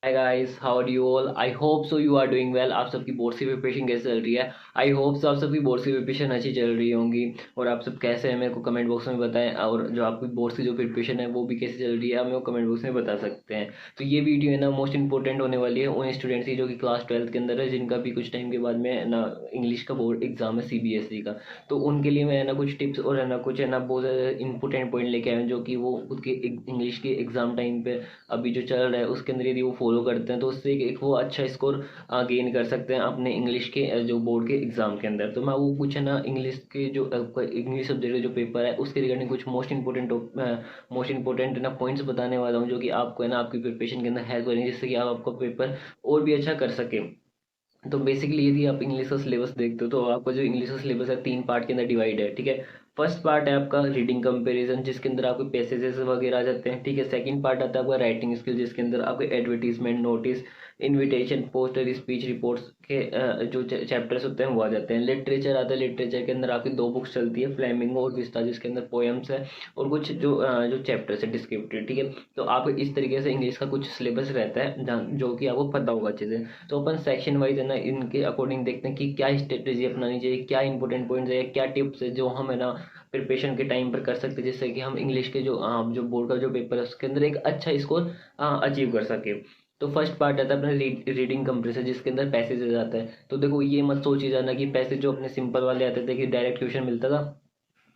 Hi guys, how are you all? I hope so you are doing well. आप सबकी board की preparation कैसे चल रही है? आई होप सो आप सबकी बोर्ड की प्रिपरेशन अच्छी चल रही होंगी। और आप सब कैसे हैं मेरे को कमेंट बॉक्स में बताएं। और जो आपकी बोर्ड की जो प्रिपरेशन है वो भी कैसे चल रही है, आप मेरे को कमेंट बॉक्स में बता सकते हैं। तो ये वीडियो है ना मोस्ट इंपॉर्टेंट होने वाली है उन स्टूडेंट्स की जो कि क्लास 12th के अंदर है, जिनका भी कुछ टाइम के बाद में ना इंग्लिश का बोर्ड एग्जाम है सीबीएसई का। तो उनके लिए मैं है ना कुछ टिप्स और है ना कुछ है ना बहुत ज़्यादा इंपॉर्टेंट पॉइंट लेके आया हूँ, जो कि वो खुद के इंग्लिश के एग्जाम टाइम पे अभी जो चल रहा है उसके अंदर यदि वो फॉलो करते हैं तो उससे एक वो अच्छा स्कोर गेन कर सकते हैं अपने इंग्लिश के जो बोर्ड के एग्जाम के अंदर। तो मैं वो कुछ है ना इंग्लिश के जो इंग्लिश सब्जेक्ट का जो पेपर है उसके रिगार्डिंग कुछ मोस्ट इंपॉर्टेंट ना पॉइंट्स बताने वाला हूँ, जो कि आपको है ना आपकी प्रिपरेशन के अंदर हेल्प करेंगे, जिससे कि आप आपका पेपर और भी अच्छा कर सके। तो बेसिकली यदि आप इंग्लिश का सिलेबस देखते हो तो आपका जो इंग्लिश का सिलेबस है 3 पार्ट के अंदर डिवाइड है, ठीक है। फर्स्ट पार्ट है आपका रीडिंग कंपैरिजन, जिसके अंदर आपके पैसेजेस वगैरह आ जाते हैं, ठीक है। सेकंड पार्ट आता है आपका राइटिंग स्किल, जिसके अंदर आपके advertisement, notice, invitation, poster, speech, reports के जो चैप्टर्स होते हैं वो आ जाते हैं। लिटरेचर आता है, लिटरेचर के अंदर आपकी दो बुक्स चलती है, फ्लेमिंगो और विस्टा, जिसके अंदर पोएम्स है और कुछ जो चैप्टर्स है डिस्क्रिप्टिव, ठीक है। तो आप इस तरीके से इंग्लिश का कुछ सिलेबस रहता है जो कि आपको पता होगा अच्छे से। तो अपन सेक्शन वाइज है ना इनके अकॉर्डिंग देखते हैं कि क्या स्ट्रेटेजी अपनानी चाहिए, क्या इंपॉर्टेंट पॉइंट्स है, क्या टिप्स है जो हम है ना प्रिपरेशन के टाइम पर कर सकते हैं, जिससे कि हम इंग्लिश के जो बोर्ड का जो पेपर है उसके अंदर एक अच्छा स्कोर अचीव कर सके। तो फर्स्ट पार्ट आता है अपना रीडिंग कंप्रेसर, जिसके अंदर पैसेज आता है। तो देखो ये मत सोचिए जाना कि पैसेज जो अपने सिंपल वाले आते थे कि डायरेक्ट क्वेश्चन मिलता था,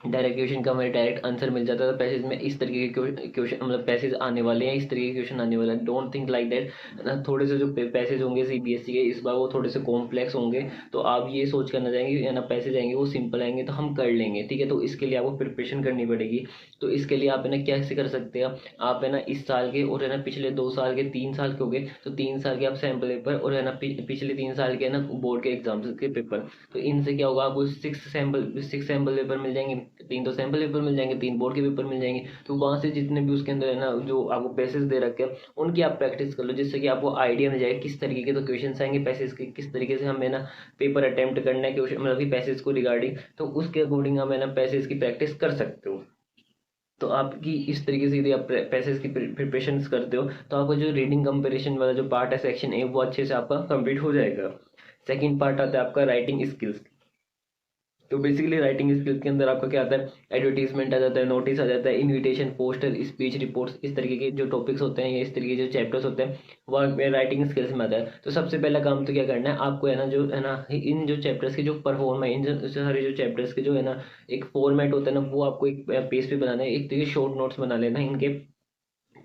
डायरेक्ट क्वेश्चन का हमें डायरेक्ट आंसर मिल जाता था। पैसेज में इस तरीके के क्वेश्चन मतलब पैसेज आने वाले हैं, इस तरीके के क्वेश्चन आने वाले हैं, डोंट थिंक लाइक दैट। थोड़े से जो पैसेज होंगे सीबीएसई के इस बार वो थोड़े से कॉम्प्लेक्स होंगे। तो आप ये सोच कर ना जाएंगे या ना पैसेज आएंगे वो सिंपल आएंगे तो हम कर लेंगे, ठीक है। तो इसके लिए आपको प्रिपरेशन करनी पड़ेगी। तो इसके लिए आप है ना कैसे कर सकते हैं, आप है ना इस साल के और है ना पिछले 2 साल के, 3 साल के हो गए तो 3 साल के आप सैम्पल पेपर और है ना पिछले 3 साल के है ना बोर्ड के एग्जाम्स के पेपर। तो इनसे क्या होगा, आपको सिक्स सैम्पल पेपर मिल जाएंगे। तीन तो सैम्पल पेपर मिल जाएंगे, 3 बोर्ड के पेपर मिल जाएंगे। तो वहां से जितने भी उसके अंदर है ना जो आपको पैसेज दे रखे हैं उनकी आप प्रैक्टिस कर लो, जिससे कि आपको आइडिया मिल जाएगा किस तरीके के तो क्वेश्चन आएंगे पैसेज के, किस तरीके से हमें ना पेपर अटेम्प्ट करना है क्वेश्चन मतलब कि पैसेज को रिगार्डिंग। तो उसके अकॉर्डिंग हम है ना पैसेज की प्रैक्टिस कर सकते हो। तो आपकी इस तरीके से यदि आप पैसेज की प्रिपरेशन करते हो तो आपका जो रीडिंग कंपैरिजन वाला जो पार्ट है सेक्शन ए वो अच्छे से आपका कंप्लीट हो जाएगा। सेकंड पार्ट आता है आपका राइटिंग स्किल्स। तो बेसिकली राइटिंग स्किल के अंदर आपका क्या आता है, एडवर्टीजमेंट आ जाता है, नोटिस आ जाता है, इनविटेशन, पोस्टर, स्पीच, रिपोर्ट्स, इस तरीके के जो टॉपिक्स होते हैं या इस तरीके के जो चैप्टर्स होते हैं वो राइटिंग स्किल्स में आता है। तो सबसे पहला काम तो क्या करना है आपको है ना जो है ना इन जो चैप्टर्स के जो परफॉर्म है, इन जो सारे जो चैप्टर्स के जो है ना एक फॉर्मेट होता है ना वो आपको एक पेज पे बनाना है, एक तरीके शॉर्ट नोट्स बना लेना है इनके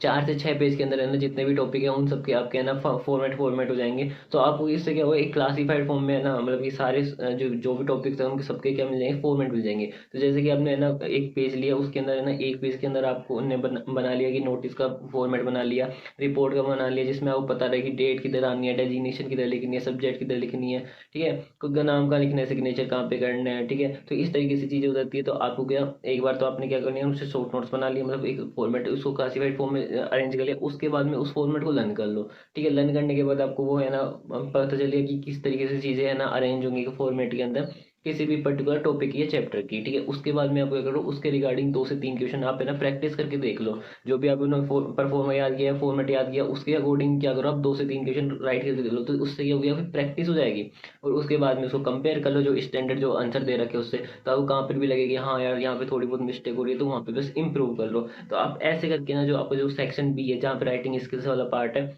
4 से 6 पेज के अंदर है ना जितने भी टॉपिक है उन सब के आपके है ना फॉर्मेट हो जाएंगे। तो आपको इससे क्या होगा, एक क्लासिफाइड फॉर्म में है ना मतलब कि सारे जो जो भी टॉपिक्स हैं उनके सबके क्या मिल जाएंगे, फॉर्मेट मिल जाएंगे। तो जैसे कि आपने है ना एक पेज लिया, उसके अंदर है ना एक पेज के अंदर आपको ने बना लिया कि नोटिस का फॉर्मेट बना लिया, रिपोर्ट का बना लिया, जिसमें आपको पता रहे कि डेट किधर आनी है, डेजिग्नेशन किधर लिखनी है, सब्जेक्ट किधर लिखनी है, ठीक है। खुद का नाम कहाँ लिखना है, सिग्नेचर कहाँ पे करना है, ठीक है। तो इस तरीके से चीज़ें हो जाती है। तो आपको क्या, एक बार तो आपने क्या करनी है, उससे शॉर्ट नोट्स बना लिया मतलब एक फॉर्मेट उसको क्लासिफाइड फॉर्म में अरेंज कर लिया, उसके बाद में उस फॉर्मेट को लर्न कर लो, ठीक है। लर्न करने के बाद आपको वो है ना पता चलेगा कि किस तरीके से चीज़ें है ना अरेंज होंगी फॉर्मेट के अंदर किसी भी पर्टिकुलर टॉपिक या चैप्टर की, ठीक है। उसके बाद में आप क्या करो, उसके रिगार्डिंग 2 से 3 क्वेश्चन आप है ना प्रैक्टिस करके देख लो। जो भी आपने परफॉर्मा याद किया, फॉर्मेट याद किया, उसके अकॉर्डिंग क्या करो, आप 2 से 3 क्वेश्चन राइट करके देख लो। तो उससे क्या हो गया, फिर प्रैक्टिस हो जाएगी। और उसके बाद में उसको कंपेयर कर लो जो स्टैंडर्ड जो आंसर दे रखे उससे, तो आपको कहाँ पर भी लगेगी हाँ यार यहाँ पे थोड़ी बहुत मिस्टेक हो रही है, तो वहाँ पे बस इंप्रूव कर लो। तो आप ऐसे करके ना जो आपका जो सेक्शन बी है जहाँ पे राइटिंग स्किल्स वाला पार्ट है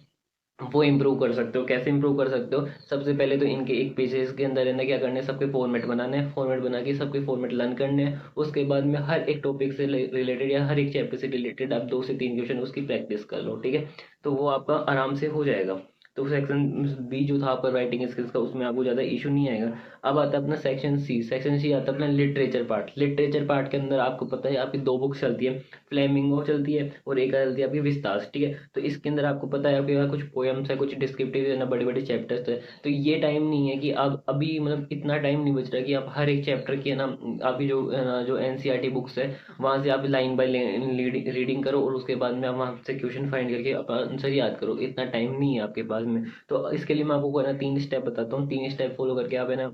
वो इम्प्रूव कर सकते हो। कैसे इम्प्रूव कर सकते हो, सबसे पहले तो इनके एक पेजेस के अंदर है ना क्या करना है, सबके फॉर्मेट बनाने हैं, फॉर्मेट बना के सबके फॉर्मेट लर्न करने हैं। उसके बाद में हर एक टॉपिक से रिलेटेड या हर एक चैप्टर से रिलेटेड आप 2 से 3 क्वेश्चन उसकी प्रैक्टिस कर लो, ठीक है। तो वो आपका आराम से हो जाएगा। तो सेक्शन बी जो था आपका राइटिंग स्किल्स का उसमें आपको ज़्यादा इशू नहीं आएगा। अब आता है अपना सेक्शन सी। सेक्शन सी आता है अपना लिटरेचर पार्ट। लिटरेचर पार्ट के अंदर आपको पता है आपकी दो बुक्स चलती है, फ्लेमिंगो चलती है और एक चलती है आपकी विस्तास, ठीक है। तो इसके अंदर आपको पता है आपके पास कुछ पोएम्स है, कुछ डिस्क्रिप्टिव है ना, बड़े बड़े चैप्टर्स है। तो ये टाइम नहीं है कि आप अभी मतलब इतना टाइम नहीं बच रहा कि आप हर एक चैप्टर की है ना आपकी जो है ना जो एनसीईआरटी बुक्स है वहाँ से आप लाइन बाय रीडिंग करो और उसके बाद में आप वहाँ से क्वेश्चन फाइंड करके अपना आंसर याद करो। इतना टाइम नहीं है आपके पास में। तो इसके लिए मैं आपको है ना 3 स्टेप बताता हूँ, 3 स्टेप फॉलो करके आप है ना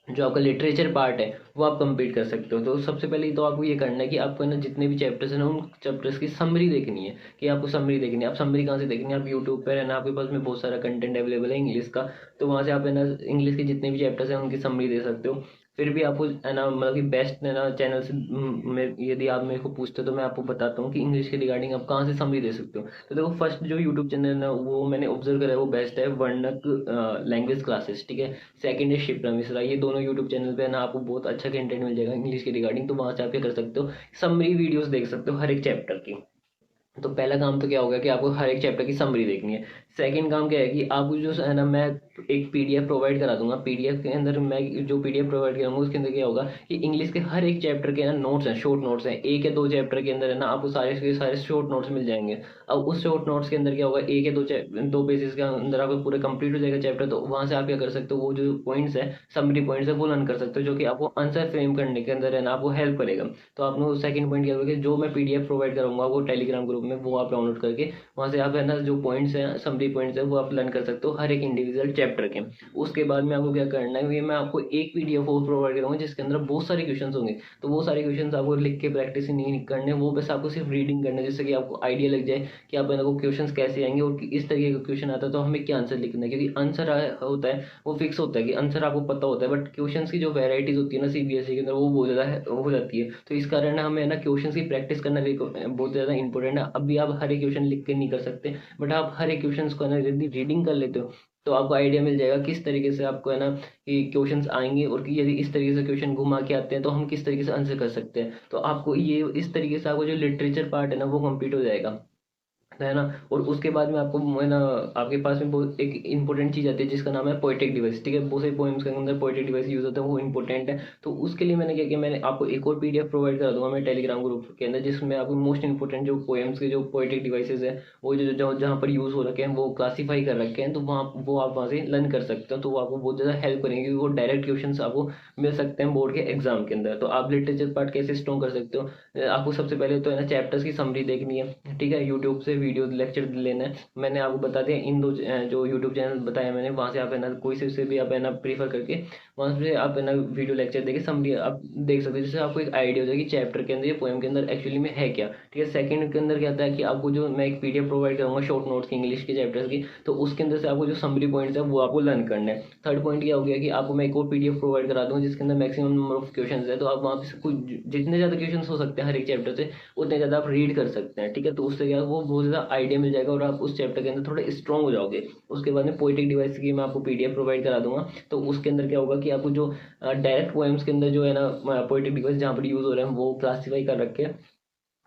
जो आपका लिटरेचर पार्ट है वो आप कंप्लीट कर सकते हो। तो सबसे पहले तो आपको ये करना है कि आपको ना जितने भी चैप्टर्स हैं ना उन चैप्टर्स की समरी देखनी है, कि आपको समरी देखनी है। आप समरी कहाँ से देखनी है, आप यूट्यूब पर है ना, आपके पास में बहुत सारा कंटेंट अवेलेबल है इंग्लिश का, तो वहाँ से आप है ना इंग्लिश के जितने भी चैप्टर्स हैं उनकी समरी दे सकते हो। फिर भी आपको है ना मतलब कि बेस्ट है ना चैनल से यदि आप मेरे को पूछते हो तो मैं आपको बताता हूँ कि इंग्लिश के रिगार्डिंग आप कहाँ से समरी दे सकते हो। तो देखो फर्स्ट जो यूट्यूब चैनल है ना वो मैंने ऑब्जर्व करा है वो बेस्ट है, वर्णक लैंग्वेज क्लासेस, ठीक है। सेकंड है शिप्रा मिश्रा, ये दोनों यूट्यूब चैनल पे है ना आपको बहुत अच्छा कंटेंट मिल जाएगा इंग्लिश के रिगार्डिंग। तो वहाँ से आप क्या कर सकते हो, समरी वीडियोस देख सकते हो हर एक चैप्टर की। तो पहला काम तो क्या होगा कि आपको हर एक चैप्टर की समरी देखनी है। सेकंड काम क्या है कि आपको जो है ना मैं एक पीडीएफ प्रोवाइड करा दूंगा, पीडीएफ के अंदर मैं जो पीडीएफ प्रोवाइड कराऊंगा उसके अंदर क्या होगा कि इंग्लिश के हर एक चैप्टर के ना नोट्स हैं, शॉर्ट नोट्स हैं, एक या दो चैप्टर के अंदर है ना आपको सारे के सारे शॉर्ट नोट्स मिल जाएंगे। अब उस शॉर्ट नोट्स के अंदर क्या होगा, एक या दो पेजेस के अंदर आपको पूरा कंप्लीट हो जाएगा चैप्टर। तो वहां से आप क्या कर सकते हो, वो जो पॉइंट्स है समरी पॉइंट्स है वो लर्न कर सकते हो, जो कि आपको आंसर फ्रेम करने के अंदर है ना आपको हेल्प करेगा। तो आपने सेकंड पॉइंट क्या होगा कि जो मैं पीडीएफ प्रोवाइड करूंगा वो टेलीग्राम ग्रुप में वो आप डाउनलोड करके वहाँ से आप है ना जो पॉइंट्स हैं समरी पॉइंट्स है वो आप लर्न कर सकते हो हर एक इंडिविजुअल चैप्टर के। उसके बाद में आपको क्या करना है, ये मैं आपको एक पीडीएफ और प्रोवाइड करूँगा जिसके अंदर बहुत सारे क्वेश्चन होंगे। तो वो सारे क्वेश्चन आपको लिख के प्रैक्टिस नहीं करने, वो बस आपको सिर्फ रीडिंग करना है, जिससे कि आपको आइडिया लग जाए कि आप को क्वेश्चन कैसे आएंगे और इस तरीके का क्वेश्चन आता है तो हमें क्या आंसर लिखना है। क्योंकि आंसर होता है वो फिक्स होता है कि आंसर आपको पता होता है, बट क्वेश्चन की जो वेराइटीज होती है ना सीबीएसई के अंदर वो बहुत ज़्यादा हो जाती है। तो इस कारण हमें ना क्वेश्चन की प्रैक्टिस करना भी बहुत ज़्यादा इंपॉर्टेंट है। अभी आप हर एक क्वेश्चन लिख के नहीं कर सकते, बट आप हर एक क्वेश्चन को ना यदि रीडिंग कर लेते हो तो आपको आइडिया मिल जाएगा किस तरीके से आपको है ना कि क्वेश्चंस आएंगे, और कि यदि इस तरीके से क्वेश्चन घुमा के आते हैं तो हम किस तरीके से आंसर कर सकते हैं। तो आपको ये इस तरीके से आपको जो लिटरेचर पार्ट है ना वो कंप्लीट हो जाएगा, है ना। और उसके बाद में आपको है ना आपके पास में बहुत एक इंपॉर्टेंट चीज़ आती है जिसका नाम है पोएटिक डिवाइस, ठीक है। बहुत से पोएम्स के अंदर पोएटिक डिवाइस यूज होता है, वो इंपॉर्टेंट है। तो उसके लिए मैंने क्या किया, मैंने आपको एक और पीडीएफ प्रोवाइड करा दूंगा मैं टेलीग्राम ग्रुप के अंदर, जिसमें आपको मोस्ट इंपॉर्टेंट जो पोएम्स के जो पोएटिक डिवाइसेज है वो जो जहाँ पर यूज़ हो रखे हैं वो क्लासीफाई कर रखे हैं, तो वहाँ वो आप वहाँ से लर्न कर सकते हो। तो वो आपको बहुत ज़्यादा हेल्प करेंगे क्योंकि वो डायरेक्ट क्वेश्चन आपको मिल सकते हैं बोर्ड के एग्जाम के अंदर। तो आप लिटरेचर पार्ट कैसे स्ट्रॉन्ग कर सकते हो, आपको सबसे पहले तो है ना चैप्टर्स की समरी देखनी है, ठीक है। यूट्यूब से वीडियो लेक्चर लेना है, मैंने आपको बता दिया इन दो जो यूट्यूब चैनल बताया मैंने, वहाँ से आप है ना कोई से भी आप है ना प्रीफर करके वहाँ से आप है ना वीडियो लेक्चर देके समरी आप देख सकते हो, जिससे आपको एक आइडिया हो जाएगी चैप्टर के अंदर या पोएम के अंदर एक्चुअली में है क्या, ठीक है। सेकंड के अंदर क्या आता है कि आपको जो मैं एक पीडीएफ प्रोवाइड करूँगा शॉर्ट नोट्स की इंग्लिश के चैप्टर्स की, तो उसके अंदर से आपको जो समरी पॉइंट्स है वो आपको लर्न करना है। थर्ड पॉइंट क्या हो गया कि आपको मैं एक और पीडीएफ प्रोवाइड करा दूँगा जिसके अंदर मैक्सिमम नंबर ऑफ क्वेश्चन है, तो आप वहाँ पे कुछ जितने ज़्यादा क्वेश्चन हो सकते हैं हर एक चैप्टर से उतने ज़्यादा आप रीड कर सकते हैं, ठीक है। तो उससे क्या है वो बहुत ज़्यादा आइडिया मिल जाएगा और आप उस चैप्टर के अंदर थोड़े स्ट्रॉन्ग हो जाओगे। उसके बाद में पोएटिक डिवाइस की मैं आपको पीडीएफ प्रोवाइड करा दूंगा, तो उसके अंदर क्या होगा कि आपको जो डायरेक्ट पोएम्स के अंदर जो है ना पोएटिक डिवाइस जहाँ पर यूज़ हो रहे हैं वो क्लासीफाई कर रखे हैं,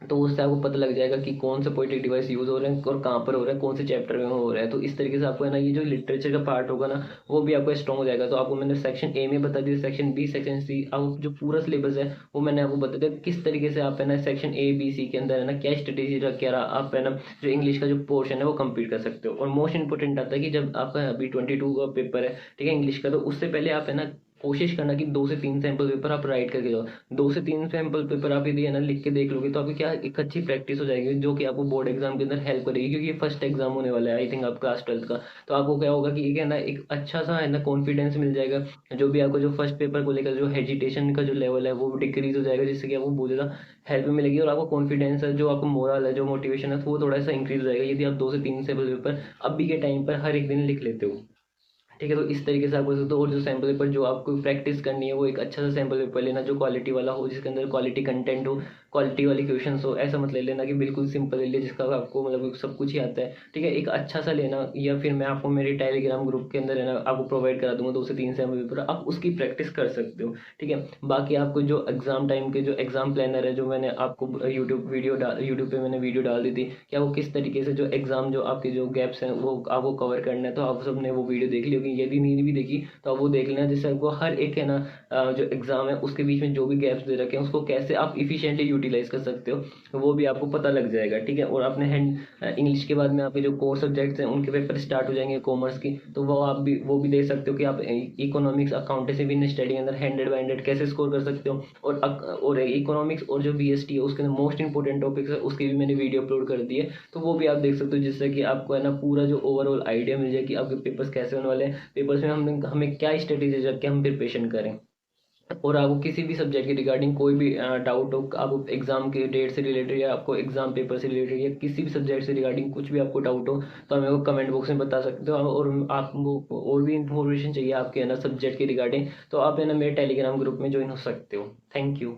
तो उससे आपको पता लग जाएगा कि कौन से पोएटिक डिवाइस यूज़ हो रहे हैं और कहाँ पर हो रहे हैं, कौन से चैप्टर में हो रहा है। तो इस तरीके से आपको है ना ये जो लिटरेचर का पार्ट होगा ना वो भी आपको स्ट्रॉन्ग हो जाएगा। तो आपको मैंने सेक्शन ए में बता दिया, सेक्शन बी सेक्शन सी, अब जो पूरा सिलेबस है वो मैंने आपको बता दिया किस तरीके से आप है ना सेक्शन ए बी सी के अंदर है ना क्या स्ट्रेटेजी रख के आप है ना जो इंग्लिश का जो पोर्शन है वो कंप्लीट कर सकते हो। और मोस्ट इंपॉर्टेंट आता है कि जब आपका अभी 22 का पेपर है, ठीक है, इंग्लिश का, तो उससे पहले आप है ना कोशिश करना कि 2 से 3 सैंपल पेपर आप राइट करके जाओ। 2 से 3 सैंपल पेपर आप यदि है ना लिख के देख लोगे तो आपकी क्या एक अच्छी प्रैक्टिस हो जाएगी, जो कि आपको बोर्ड एग्जाम के अंदर हेल्प करेगी, क्योंकि ये फर्स्ट एग्जाम होने वाला है आई थिंक आप क्लास 12th का। तो आपको क्या होगा कि एक है ना एक अच्छा सा है ना कॉन्फिडेंस मिल जाएगा, जो भी आपको जो फर्स्ट पेपर को लेकर जो हेजिटेशन का जो लेवल है वो डिक्रीज हो जाएगा, जिससे कि आपको बहुत ज़्यादा हेल्प मिलेगी और आपको कॉन्फिडेंस है, जो आपको मोरल है, जो मोटिवेशन है, तो वो थोड़ा सा इंक्रीज हो जाएगा यदि आप 2 से 3 सैंपल पेपर अभी के टाइम पर हर एक दिन लिख लेते हो, ठीक है। तो इस तरीके से आप कर सकते हो। और जो सैम्पल पेपर जो आपको प्रैक्टिस करनी है वो एक अच्छा सा सैम्पल पेपर लेना जो क्वालिटी वाला हो, जिसके अंदर क्वालिटी कंटेंट हो, क्वालिटी वाली क्वेश्चंस हो। ऐसा मत ले लेना कि बिल्कुल सिंपल ले लिया जिसका आपको मतलब सब कुछ ही आता है, ठीक है। एक अच्छा सा लेना, या फिर मैं आपको मेरे टेलीग्राम ग्रुप के अंदर है ना आपको प्रोवाइड करा दूंगा 2 से 3 सैम्पल पेपर, आप उसकी प्रैक्टिस कर सकते हो, ठीक है। बाकी आपको जो एग्जाम टाइम के जो एग्जाम प्लानर है जो मैंने आपको यूट्यूब पे मैंने वीडियो डाल दी थी, क्या वो किस तरीके से जो एग्जाम जो आपके जो गैप्स हैं वो आपको कवर करना है, तो आप सबने वो वीडियो देख ली होगी, यदि नहीं भी देखी तो आप वो देख लेना, जिससे आपको हर एक है ना जो एग्जाम है उसके बीच में जो भी गैप्स दे रखे हैं उसको कैसे आप इफिशिएंटली यूटिलाइज कर सकते हो वो भी आपको पता लग जाएगा, ठीक है। और अपने हैंड इंग्लिश के बाद में आपके जो कोर सब्जेक्ट्स हैं उनके पेपर स्टार्ट हो जाएंगे कॉमर्स की, तो वो भी देख सकते हो कि आप इकोनॉमिक्स अकाउंटेंसी बिजनेस स्टडी के अंदर 100/100 कैसे स्कोर कर सकते हो। और इकोनॉमिक्स और जो बीएसटी है उसके अंदर मोस्ट इंपॉर्टेंट टॉपिक्स है उसकी भी मैंने वीडियो अपलोड कर दी है, तो वो भी आप देख सकते हो, जिससे कि आपको है ना पूरा जो ओवरऑल आइडिया मिल जाए कि आपके पेपर्स कैसे होने वाले हैं, पेपर्स में हमें क्या स्ट्रेटेजी रख के हम प्रिपरेशन करें। और आपको किसी भी सब्जेक्ट के रिगार्डिंग कोई भी डाउट हो, आपको एग्जाम के डेट से रिलेटेड या आपको एग्जाम पेपर से रिलेटेड या किसी भी सब्जेक्ट से रिगार्डिंग कुछ भी आपको डाउट हो, तो हमें वो कमेंट बॉक्स में बता सकते हो। और आपको और भी इंफॉर्मेशन चाहिए आपके है ना सब्जेक्ट के रिगार्डिंग, तो आप है ना मेरे टेलीग्राम ग्रुप में ज्वाइन हो सकते हो। Thank you.